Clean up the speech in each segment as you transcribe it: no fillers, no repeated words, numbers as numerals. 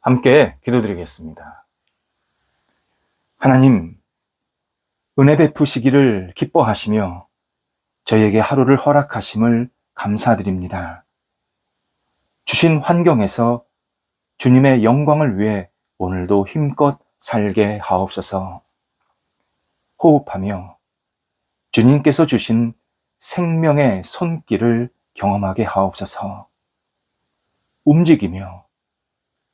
함께 기도드리겠습니다. 하나님, 은혜 베푸시기를 기뻐하시며 저에게 하루를 허락하심을 감사드립니다. 주신 환경에서 주님의 영광을 위해 오늘도 힘껏 살게 하옵소서. 호흡하며 주님께서 주신 생명의 손길을 경험하게 하옵소서. 움직이며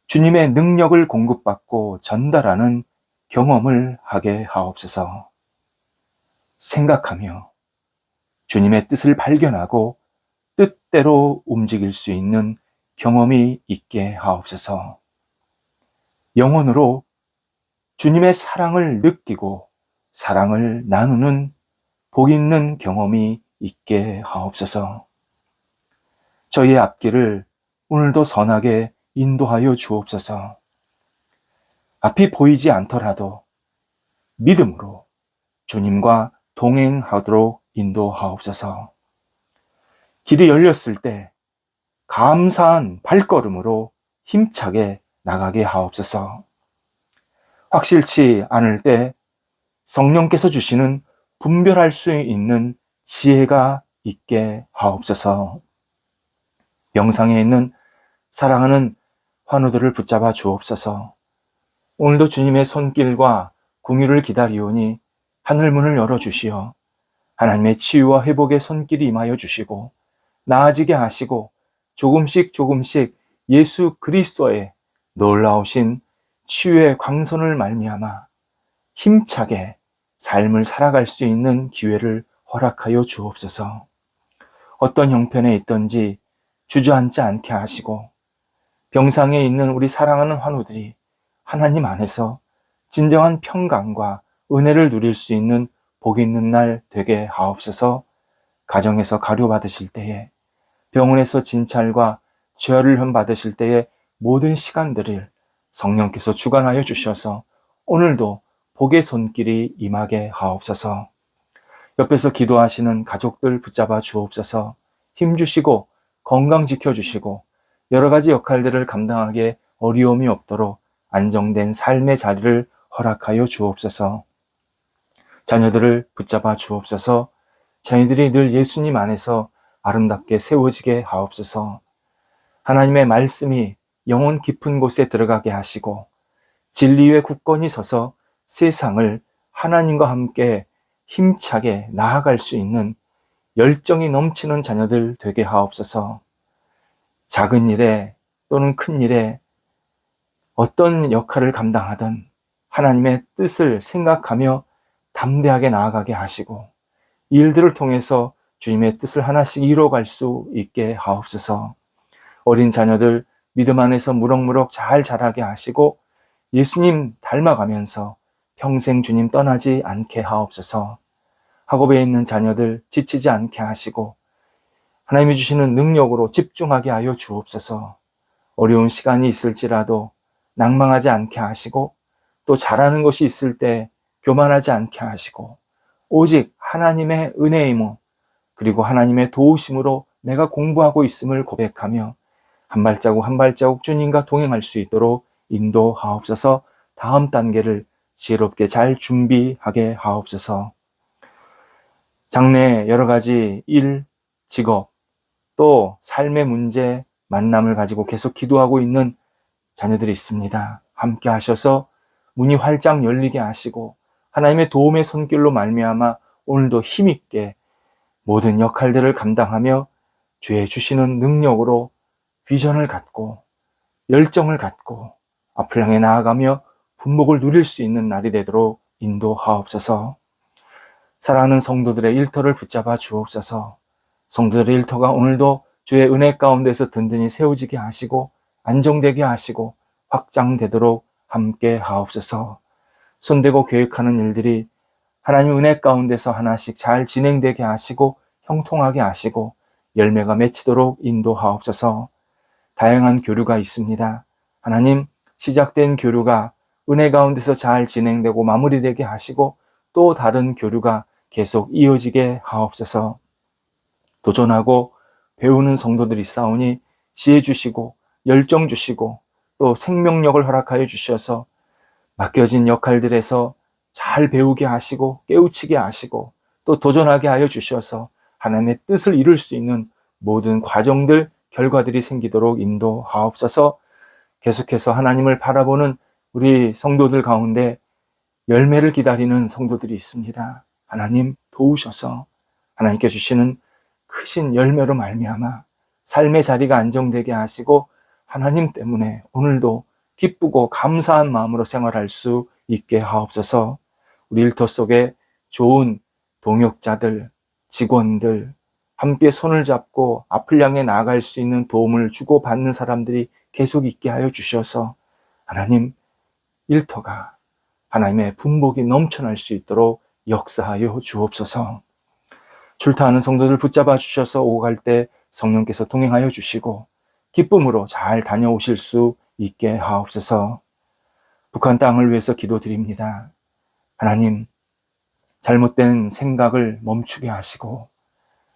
주님의 능력을 공급받고 전달하는 경험을 하게 하옵소서. 생각하며 주님의 뜻을 발견하고 뜻대로 움직일 수 있는 경험이 있게 하옵소서. 영혼으로 주님의 사랑을 느끼고 사랑을 나누는 복 있는 경험이 있게 하옵소서. 저희의 앞길을 오늘도 선하게 인도하여 주옵소서. 앞이 보이지 않더라도 믿음으로 주님과 동행하도록 인도하옵소서. 길이 열렸을 때 감사한 발걸음으로 힘차게 나가게 하옵소서. 확실치 않을 때 성령께서 주시는 분별할 수 있는 지혜가 있게 하옵소서. 영상에 있는 사랑하는 환우들을 붙잡아 주옵소서. 오늘도 주님의 손길과 긍휼을 기다리오니 하늘문을 열어주시어 하나님의 치유와 회복의 손길이 임하여 주시고 나아지게 하시고 조금씩 예수 그리스도의 놀라우신 치유의 광선을 말미암아 힘차게 삶을 살아갈 수 있는 기회를 허락하여 주옵소서. 어떤 형편에 있든지 주저앉지 않게 하시고 병상에 있는 우리 사랑하는 환우들이 하나님 안에서 진정한 평강과 은혜를 누릴 수 있는 복 있는 날 되게 하옵소서. 가정에서 가료받으실 때에, 병원에서 진찰과 재활을 받으실 때에 모든 시간들을 성령께서 주관하여 주셔서 오늘도 복의 손길이 임하게 하옵소서. 옆에서 기도하시는 가족들 붙잡아 주옵소서. 힘주시고 건강 지켜주시고 여러 가지 역할들을 감당하기에 어려움이 없도록 안정된 삶의 자리를 허락하여 주옵소서. 자녀들을 붙잡아 주옵소서. 자녀들이 늘 예수님 안에서 아름답게 세워지게 하옵소서. 하나님의 말씀이 영혼 깊은 곳에 들어가게 하시고 진리의 굳건히 서서 세상을 하나님과 함께 힘차게 나아갈 수 있는 열정이 넘치는 자녀들 되게 하옵소서. 작은 일에 또는 큰 일에 어떤 역할을 감당하든 하나님의 뜻을 생각하며 담대하게 나아가게 하시고 일들을 통해서 주님의 뜻을 하나씩 이뤄갈 수 있게 하옵소서. 어린 자녀들 믿음 안에서 무럭무럭 잘 자라게 하시고 예수님 닮아가면서 평생 주님 떠나지 않게 하옵소서. 학업에 있는 자녀들 지치지 않게 하시고 하나님이 주시는 능력으로 집중하게 하여 주옵소서. 어려운 시간이 있을지라도 낭망하지 않게 하시고 또 잘하는 것이 있을 때 교만하지 않게 하시고 오직 하나님의 은혜이모 그리고 하나님의 도우심으로 내가 공부하고 있음을 고백하며 한 발자국 주님과 동행할 수 있도록 인도하옵소서. 다음 단계를 지혜롭게 잘 준비하게 하옵소서. 장래 여러 가지 일, 직업, 또 삶의 문제, 만남을 가지고 계속 기도하고 있는 자녀들이 있습니다. 함께 하셔서 문이 활짝 열리게 하시고 하나님의 도움의 손길로 말미암아 오늘도 힘있게 모든 역할들을 감당하며 주의 주시는 능력으로 비전을 갖고 열정을 갖고 앞을 향해 나아가며 분복을 누릴 수 있는 날이 되도록 인도하옵소서. 사랑하는 성도들의 일터를 붙잡아 주옵소서. 성도들의 일터가 오늘도 주의 은혜 가운데서 든든히 세워지게 하시고 안정되게 하시고 확장되도록 함께 하옵소서. 손대고 계획하는 일들이 하나님 은혜 가운데서 하나씩 잘 진행되게 하시고 형통하게 하시고 열매가 맺히도록 인도하옵소서. 다양한 교류가 있습니다. 하나님 시작된 교류가 은혜 가운데서 잘 진행되고 마무리되게 하시고 또 다른 교류가 계속 이어지게 하옵소서. 도전하고 배우는 성도들이 있사오니 지혜 주시고 열정 주시고 또 생명력을 허락하여 주셔서 맡겨진 역할들에서 잘 배우게 하시고 깨우치게 하시고 또 도전하게 하여 주셔서 하나님의 뜻을 이룰 수 있는 모든 과정들, 결과들이 생기도록 인도하옵소서. 계속해서 하나님을 바라보는 우리 성도들 가운데 열매를 기다리는 성도들이 있습니다. 하나님 도우셔서 하나님께 주시는 크신 열매로 말미암아 삶의 자리가 안정되게 하시고 하나님 때문에 오늘도 기쁘고 감사한 마음으로 생활할 수 있게 하옵소서. 우리 일터 속에 좋은 동역자들, 직원들, 함께 손을 잡고 앞을 향해 나아갈 수 있는 도움을 주고받는 사람들이 계속 있게 하여 주셔서 하나님 일터가 하나님의 분복이 넘쳐날 수 있도록 역사하여 주옵소서. 출타하는 성도들 붙잡아 주셔서 오고 갈 때 성령께서 동행하여 주시고 기쁨으로 잘 다녀오실 수 있게 하옵소서. 북한 땅을 위해서 기도드립니다. 하나님, 잘못된 생각을 멈추게 하시고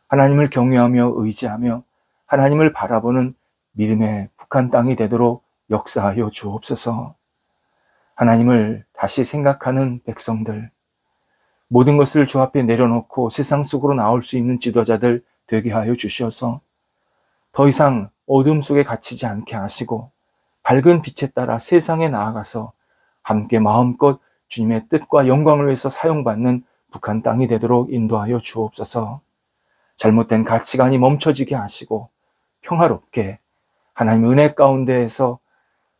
하나님을 경외하며 의지하며 하나님을 바라보는 믿음의 북한 땅이 되도록 역사하여 주옵소서. 하나님을 다시 생각하는 백성들, 모든 것을 주 앞에 내려놓고 세상 속으로 나올 수 있는 지도자들 되게 하여 주셔서 더 이상 어둠 속에 갇히지 않게 하시고 밝은 빛에 따라 세상에 나아가서 함께 마음껏 주님의 뜻과 영광을 위해서 사용받는 북한 땅이 되도록 인도하여 주옵소서. 잘못된 가치관이 멈춰지게 하시고 평화롭게 하나님의 은혜 가운데에서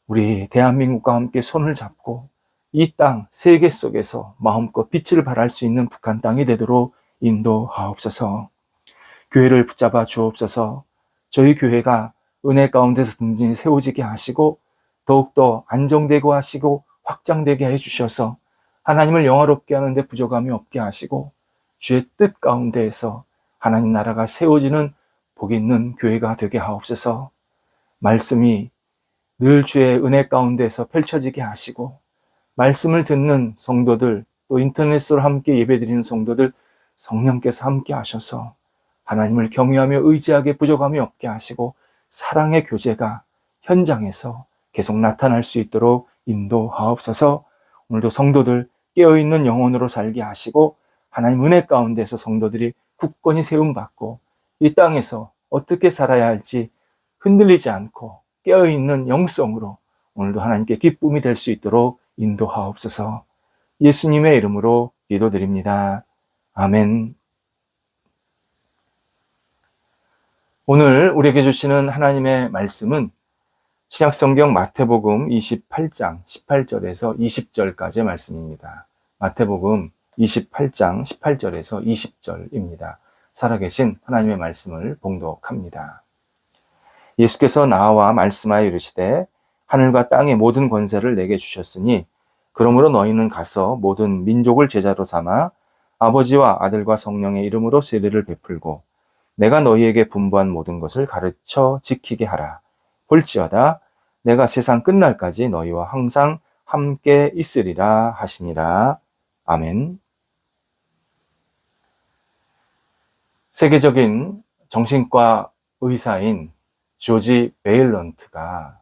우리 대한민국과 함께 손을 잡고 이 땅, 세계 속에서 마음껏 빛을 발할 수 있는 북한 땅이 되도록 인도하옵소서. 교회를 붙잡아 주옵소서. 저희 교회가 은혜 가운데서 든든히 세워지게 하시고 더욱더 안정되고 하시고 확장되게 해주셔서 하나님을 영화롭게 하는데 부족함이 없게 하시고 주의 뜻 가운데에서 하나님 나라가 세워지는 복 있는 교회가 되게 하옵소서. 말씀이 늘 주의 은혜 가운데서 펼쳐지게 하시고 말씀을 듣는 성도들 또 인터넷으로 함께 예배드리는 성도들 성령께서 함께 하셔서 하나님을 경외하며 의지하게 부족함이 없게 하시고 사랑의 교제가 현장에서 계속 나타날 수 있도록 인도하옵소서. 오늘도 성도들 깨어있는 영혼으로 살게 하시고 하나님 은혜 가운데서 성도들이 굳건히 세움받고 이 땅에서 어떻게 살아야 할지 흔들리지 않고 깨어있는 영성으로 오늘도 하나님께 기쁨이 될 수 있도록 인도하옵소서. 예수님의 이름으로 기도드립니다. 아멘. 오늘 우리에게 주시는 하나님의 말씀은 신약성경 마태복음 28장 18절에서 20절까지의 말씀입니다. 마태복음 28장 18절에서 20절입니다. 살아계신 하나님의 말씀을 봉독합니다. 예수께서 나와 말씀하여 이르시되 하늘과 땅의 모든 권세를 내게 주셨으니 그러므로 너희는 가서 모든 민족을 제자로 삼아 아버지와 아들과 성령의 이름으로 세례를 베풀고 내가 너희에게 분부한 모든 것을 가르쳐 지키게 하라. 볼지어다 내가 세상 끝날까지 너희와 항상 함께 있으리라 하시니라. 아멘. 세계적인 정신과 의사인 조지 베일런트가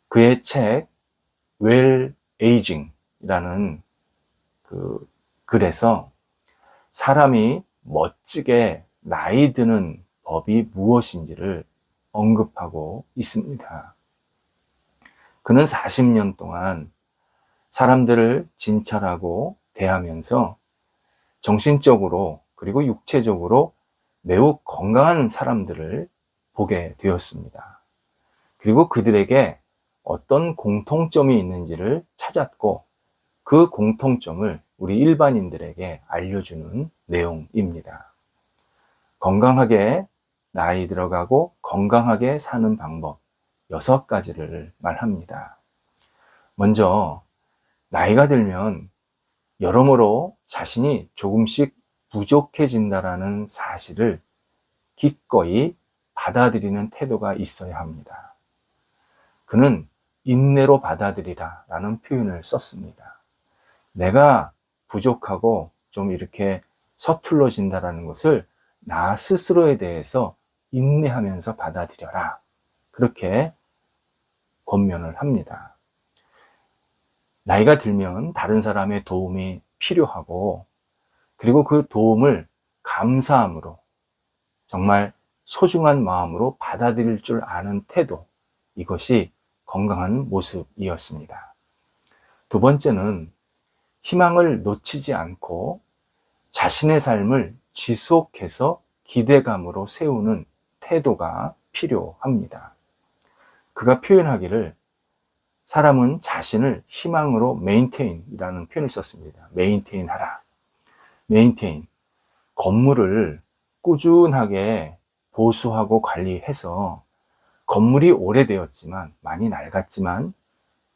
그의 책 웰 에이징이라는 그 글에서 사람이 멋지게 나이 드는 법이 무엇인지를 언급하고 있습니다. 그는 40년 동안 사람들을 진찰하고 대하면서 정신적으로 그리고 육체적으로 매우 건강한 사람들을 보게 되었습니다. 그리고 그들에게 어떤 공통점이 있는지를 찾았고 그 공통점을 우리 일반인들에게 알려주는 내용입니다. 건강하게 나이 들어가고 건강하게 사는 방법 6가지를 말합니다. 먼저 나이가 들면 여러모로 자신이 조금씩 부족해진다라는 사실을 기꺼이 받아들이는 태도가 있어야 합니다. 그는 인내로 받아들이라 라는 표현을 썼습니다. 내가 부족하고 좀 이렇게 서툴러진다라는 것을 나 스스로에 대해서 인내하면서 받아들여라. 그렇게 권면을 합니다. 나이가 들면 다른 사람의 도움이 필요하고, 그리고 그 도움을 감사함으로, 정말 소중한 마음으로 받아들일 줄 아는 태도, 이것이 건강한 모습이었습니다. 두 번째는 희망을 놓치지 않고 자신의 삶을 지속해서 기대감으로 세우는 태도가 필요합니다. 그가 표현하기를 사람은 자신을 희망으로 메인테인이라는 표현을 썼습니다. 메인테인 하라. 메인테인. 건물을 꾸준하게 보수하고 관리해서 건물이 오래되었지만, 많이 낡았지만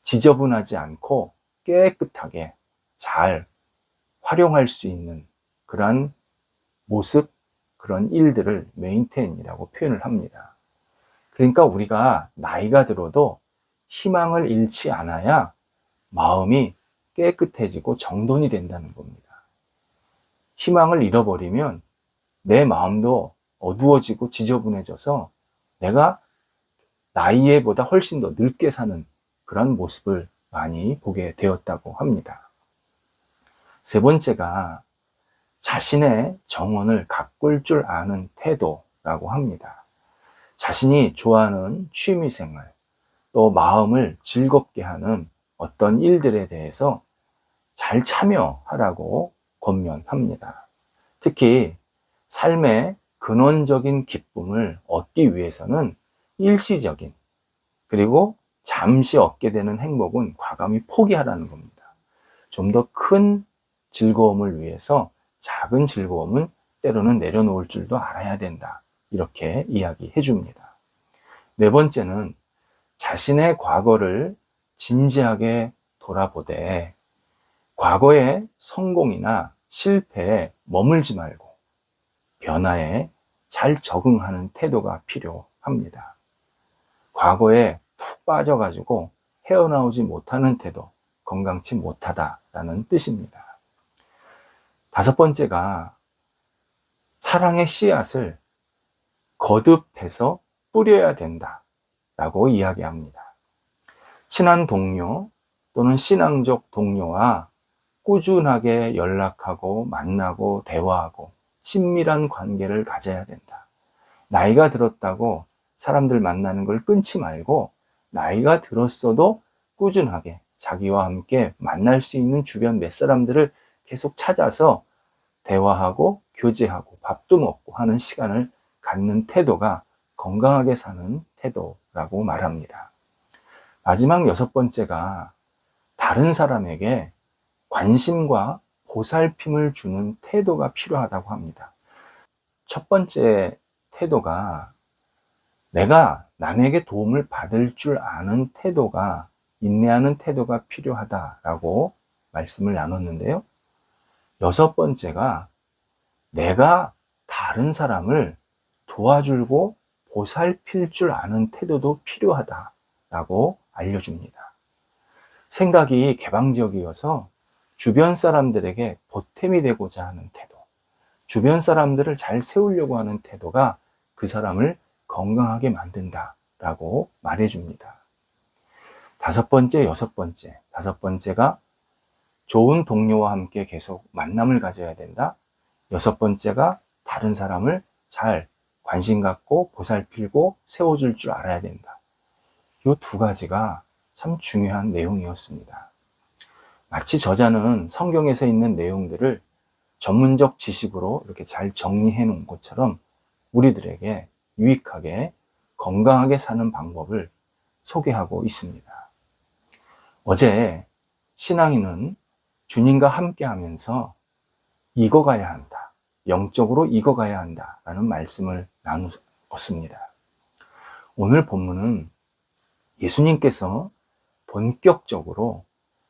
지저분하지 않고 깨끗하게 잘 활용할 수 있는 그런 모습, 그런 일들을 메인테인이라고 표현을 합니다. 그러니까 우리가 나이가 들어도 희망을 잃지 않아야 마음이 깨끗해지고 정돈이 된다는 겁니다. 희망을 잃어버리면 내 마음도 어두워지고 지저분해져서 내가 나이에보다 훨씬 더 늙게 사는 그런 모습을 많이 보게 되었다고 합니다. 세 번째가 자신의 정원을 가꿀 줄 아는 태도라고 합니다. 자신이 좋아하는 취미생활, 또 마음을 즐겁게 하는 어떤 일들에 대해서 잘 참여하라고 권면합니다. 특히 삶의 근원적인 기쁨을 얻기 위해서는 일시적인, 그리고 잠시 얻게 되는 행복은 과감히 포기하라는 겁니다. 좀 더 큰 즐거움을 위해서 작은 즐거움은 때로는 내려놓을 줄도 알아야 된다. 이렇게 이야기해 줍니다. 네 번째는 자신의 과거를 진지하게 돌아보되 과거의 성공이나 실패에 머물지 말고 변화에 잘 적응하는 태도가 필요합니다. 과거에 푹 빠져가지고 헤어나오지 못하는 태도, 건강치 못하다라는 뜻입니다. 다섯 번째가 사랑의 씨앗을 거듭해서 뿌려야 된다라고 이야기합니다. 친한 동료 또는 신앙적 동료와 꾸준하게 연락하고 만나고 대화하고 친밀한 관계를 가져야 된다. 나이가 들었다고 사람들 만나는 걸 끊지 말고 나이가 들었어도 꾸준하게 자기와 함께 만날 수 있는 주변 몇 사람들을 계속 찾아서 대화하고 교제하고 밥도 먹고 하는 시간을 갖는 태도가 건강하게 사는 태도라고 말합니다. 마지막 여섯 번째가 다른 사람에게 관심과 보살핌을 주는 태도가 필요하다고 합니다. 첫 번째 태도가 내가 남에게 도움을 받을 줄 아는 태도가, 인내하는 태도가 필요하다라고 말씀을 나눴는데요. 여섯 번째가 내가 다른 사람을 도와주고 보살필 줄 아는 태도도 필요하다라고 알려줍니다. 생각이 개방적이어서 주변 사람들에게 보탬이 되고자 하는 태도, 주변 사람들을 잘 세우려고 하는 태도가 그 사람을 건강하게 만든다라고 말해줍니다. 다섯 번째, 여섯 번째. 다섯 번째가 좋은 동료와 함께 계속 만남을 가져야 된다. 여섯 번째가 다른 사람을 잘 관심 갖고 보살피고 세워줄 줄 알아야 된다. 이 두 가지가 참 중요한 내용이었습니다. 마치 저자는 성경에서 있는 내용들을 전문적 지식으로 이렇게 잘 정리해 놓은 것처럼 우리들에게 유익하게 건강하게 사는 방법을 소개하고 있습니다. 어제 신앙인은 주님과 함께 하면서 익어가야 한다. 영적으로 익어가야 한다. 라는 말씀을 나누었습니다. 오늘 본문은 예수님께서 본격적으로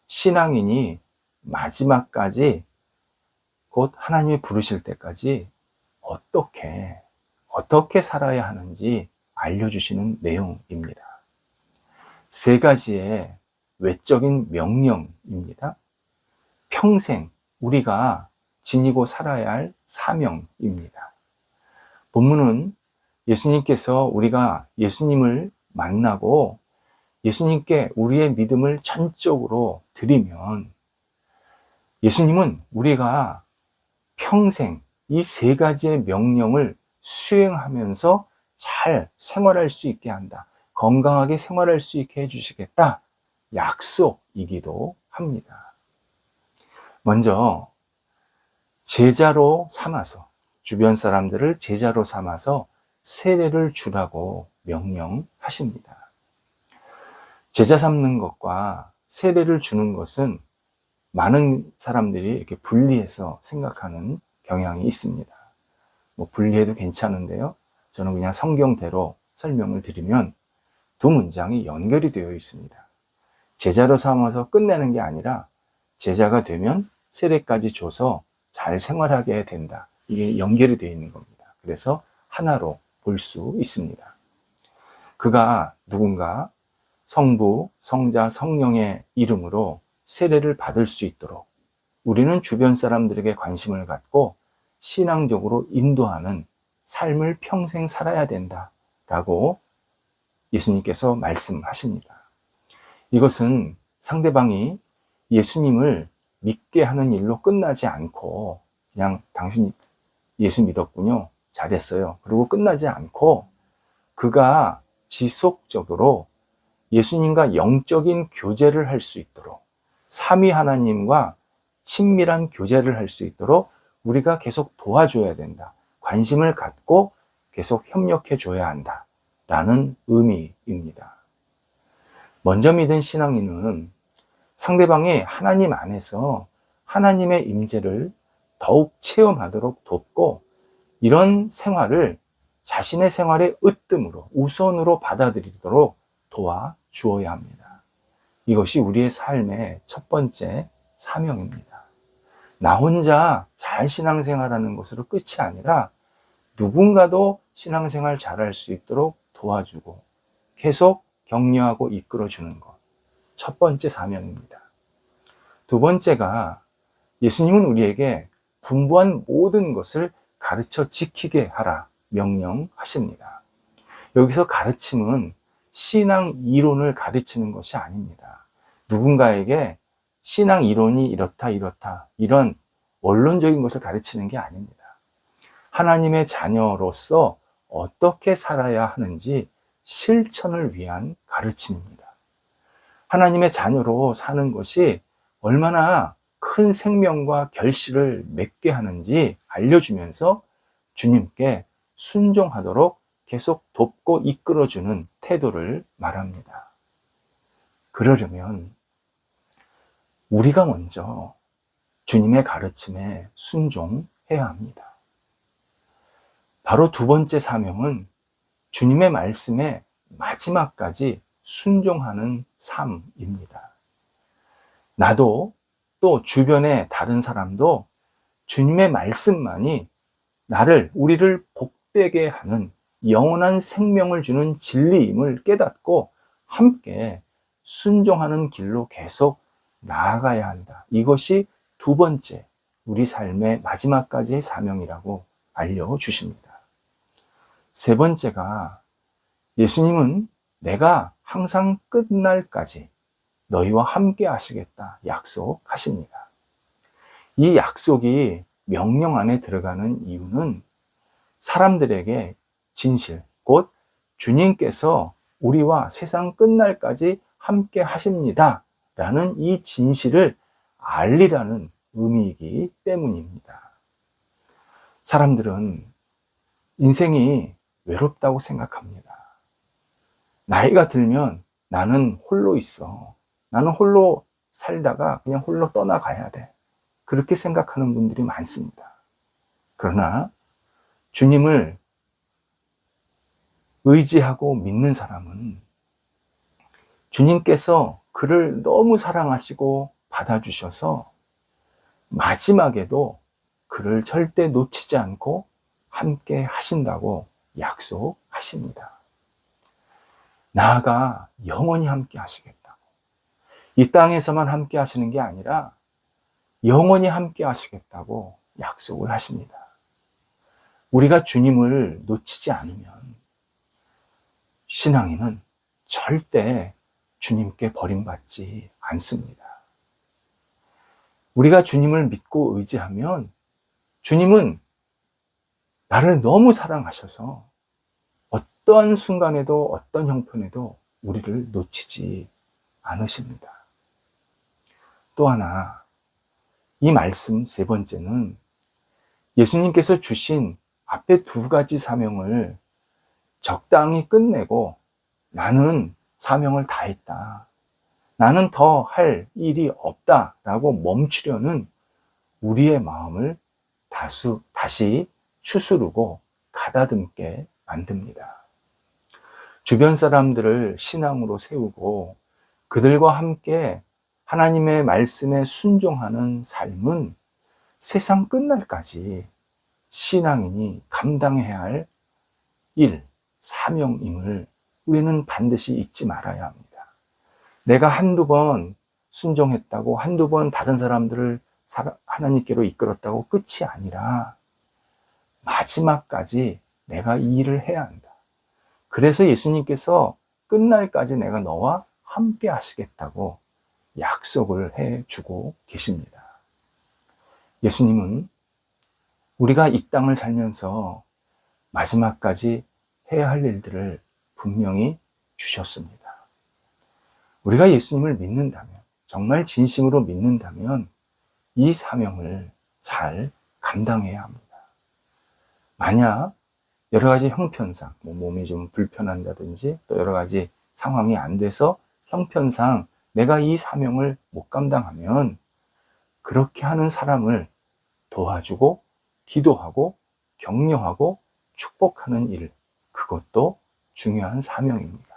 신앙인이 마지막까지 곧 하나님이 부르실 때까지 어떻게 살아야 하는지 알려주시는 내용입니다. 세 가지의 외적인 명령입니다. 평생 우리가 지니고 살아야 할 사명입니다. 본문은 예수님께서 우리가 예수님을 만나고 예수님께 우리의 믿음을 전적으로 드리면 예수님은 우리가 평생 이 세 가지의 명령을 수행하면서 잘 생활할 수 있게 한다. 건강하게 생활할 수 있게 해주시겠다. 약속이기도 합니다. 먼저 제자로 삼아서, 주변 사람들을 제자로 삼아서 세례를 주라고 명령하십니다. 제자 삼는 것과 세례를 주는 것은 많은 사람들이 이렇게 분리해서 생각하는 경향이 있습니다. 뭐 분리해도 괜찮은데요. 저는 그냥 성경대로 설명을 드리면 두 문장이 연결이 되어 있습니다. 제자로 삼아서 끝내는 게 아니라 제자가 되면 세례까지 줘서 잘 생활하게 된다. 이게 연결이 되어 있는 겁니다. 그래서 하나로 볼 수 있습니다. 그가 누군가 성부, 성자, 성령의 이름으로 세례를 받을 수 있도록 우리는 주변 사람들에게 관심을 갖고 신앙적으로 인도하는 삶을 평생 살아야 된다라고 예수님께서 말씀하십니다. 이것은 상대방이 예수님을 믿게 하는 일로 끝나지 않고 그냥 당신 예수 믿었군요. 잘했어요. 그리고 끝나지 않고 그가 지속적으로 예수님과 영적인 교제를 할 수 있도록 삼위 하나님과 친밀한 교제를 할 수 있도록 우리가 계속 도와줘야 된다. 관심을 갖고 계속 협력해 줘야 한다. 라는 의미입니다. 먼저 믿은 신앙인은 상대방이 하나님 안에서 하나님의 임재를 더욱 체험하도록 돕고 이런 생활을 자신의 생활의 으뜸으로 우선으로 받아들이도록 도와주어야 합니다. 이것이 우리의 삶의 첫 번째 사명입니다. 나 혼자 잘 신앙생활하는 것으로 끝이 아니라 누군가도 신앙생활 잘할 수 있도록 도와주고 계속 격려하고 이끌어주는 것. 첫 번째 사명입니다. 두 번째가 예수님은 우리에게 분부한 모든 것을 가르쳐 지키게 하라 명령하십니다. 여기서 가르침은 신앙 이론을 가르치는 것이 아닙니다. 누군가에게 신앙 이론이 이렇다 이런 원론적인 것을 가르치는 게 아닙니다. 하나님의 자녀로서 어떻게 살아야 하는지 실천을 위한 가르침입니다. 하나님의 자녀로 사는 것이 얼마나 큰 생명과 결실을 맺게 하는지 알려주면서 주님께 순종하도록 계속 돕고 이끌어주는 태도를 말합니다. 그러려면 우리가 먼저 주님의 가르침에 순종해야 합니다. 바로 두 번째 사명은 주님의 말씀에 마지막까지 순종하는 삶입니다. 나도 또 주변의 다른 사람도 주님의 말씀만이 우리를 복되게 하는 영원한 생명을 주는 진리임을 깨닫고 함께 순종하는 길로 계속 나아가야 한다. 이것이 두 번째 우리 삶의 마지막까지의 사명이라고 알려주십니다. 세 번째가 예수님은 내가 항상 끝날까지 너희와 함께 하시겠다 약속하십니다. 이 약속이 명령 안에 들어가는 이유는 사람들에게 진실, 곧 주님께서 우리와 세상 끝날까지 함께 하십니다. 라는 이 진실을 알리라는 의미이기 때문입니다. 사람들은 인생이 외롭다고 생각합니다. 나이가 들면 나는 홀로 있어. 나는 홀로 살다가 그냥 홀로 떠나가야 돼. 그렇게 생각하는 분들이 많습니다. 그러나 주님을 의지하고 믿는 사람은 주님께서 그를 너무 사랑하시고 받아주셔서 마지막에도 그를 절대 놓치지 않고 함께 하신다고 약속하십니다. 나아가 영원히 함께 하시겠다고. 이 땅에서만 함께 하시는 게 아니라 영원히 함께 하시겠다고 약속을 하십니다. 우리가 주님을 놓치지 않으면 신앙인은 절대 주님께 버림받지 않습니다. 우리가 주님을 믿고 의지하면 주님은 나를 너무 사랑하셔서 어떠한 순간에도 어떤 형편에도 우리를 놓치지 않으십니다. 또 하나, 이 말씀 세 번째는 예수님께서 주신 앞에 두 가지 사명을 적당히 끝내고 나는 사명을 다했다, 나는 더 할 일이 없다라고 멈추려는 우리의 마음을 다시 추스르고 가다듬게 만듭니다. 주변 사람들을 신앙으로 세우고 그들과 함께 하나님의 말씀에 순종하는 삶은 세상 끝날까지 신앙인이 감당해야 할 일, 사명임을 우리는 반드시 잊지 말아야 합니다. 내가 한두 번 순종했다고, 한두 번 다른 사람들을 하나님께로 이끌었다고 끝이 아니라 마지막까지 내가 이 일을 해야 한다. 그래서 예수님께서 끝날까지 내가 너와 함께 하시겠다고 약속을 해주고 계십니다. 예수님은 우리가 이 땅을 살면서 마지막까지 해야 할 일들을 분명히 주셨습니다. 우리가 예수님을 믿는다면, 정말 진심으로 믿는다면 이 사명을 잘 감당해야 합니다. 만약 여러 가지 형편상, 몸이 좀 불편한다든지 또 여러 가지 상황이 안 돼서 형편상 내가 이 사명을 못 감당하면 그렇게 하는 사람을 도와주고 기도하고 격려하고 축복하는 일, 그것도 중요한 사명입니다.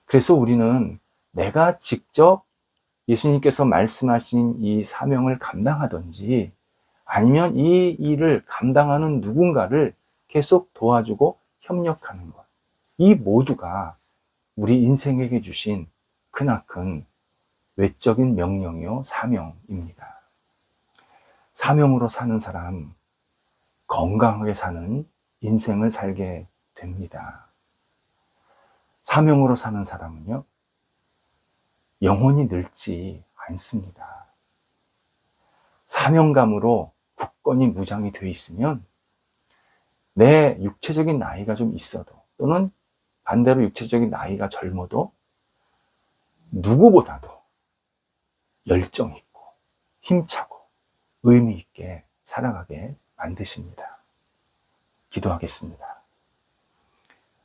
그래서 우리는 내가 직접 예수님께서 말씀하신 이 사명을 감당하든지 아니면 이 일을 감당하는 누군가를 계속 도와주고 협력하는 것, 이 모두가 우리 인생에게 주신 크나큰 외적인 명령이요 사명입니다. 사명으로 사는 사람, 건강하게 사는 인생을 살게 됩니다. 사명으로 사는 사람은요, 영혼이 늙지 않습니다. 사명감으로 굳건히 무장이 되어 있으면 내 육체적인 나이가 좀 있어도, 또는 반대로 육체적인 나이가 젊어도 누구보다도 열정 있고 힘차고 의미 있게 살아가게 만드십니다. 기도하겠습니다.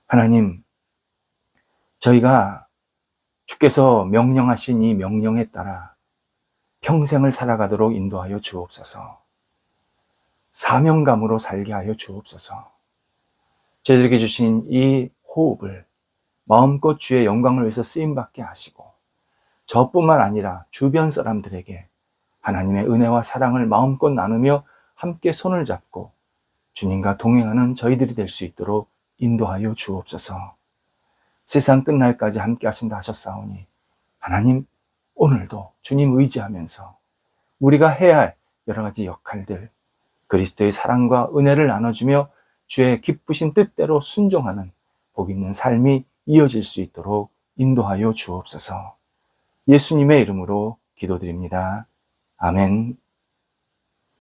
하나님, 저희가 주께서 명령하신 이 명령에 따라 평생을 살아가도록 인도하여 주옵소서. 사명감으로 살게 하여 주옵소서. 저희들에게 주신 이 호흡을 마음껏 주의 영광을 위해서 쓰임받게 하시고, 저뿐만 아니라 주변 사람들에게 하나님의 은혜와 사랑을 마음껏 나누며 함께 손을 잡고 주님과 동행하는 저희들이 될 수 있도록 인도하여 주옵소서. 세상 끝날까지 함께 하신다 하셨사오니 하나님, 오늘도 주님 의지하면서 우리가 해야 할 여러 가지 역할들, 그리스도의 사랑과 은혜를 나눠주며 주의 기쁘신 뜻대로 순종하는 복 있는 삶이 이어질 수 있도록 인도하여 주옵소서. 예수님의 이름으로 기도드립니다. 아멘.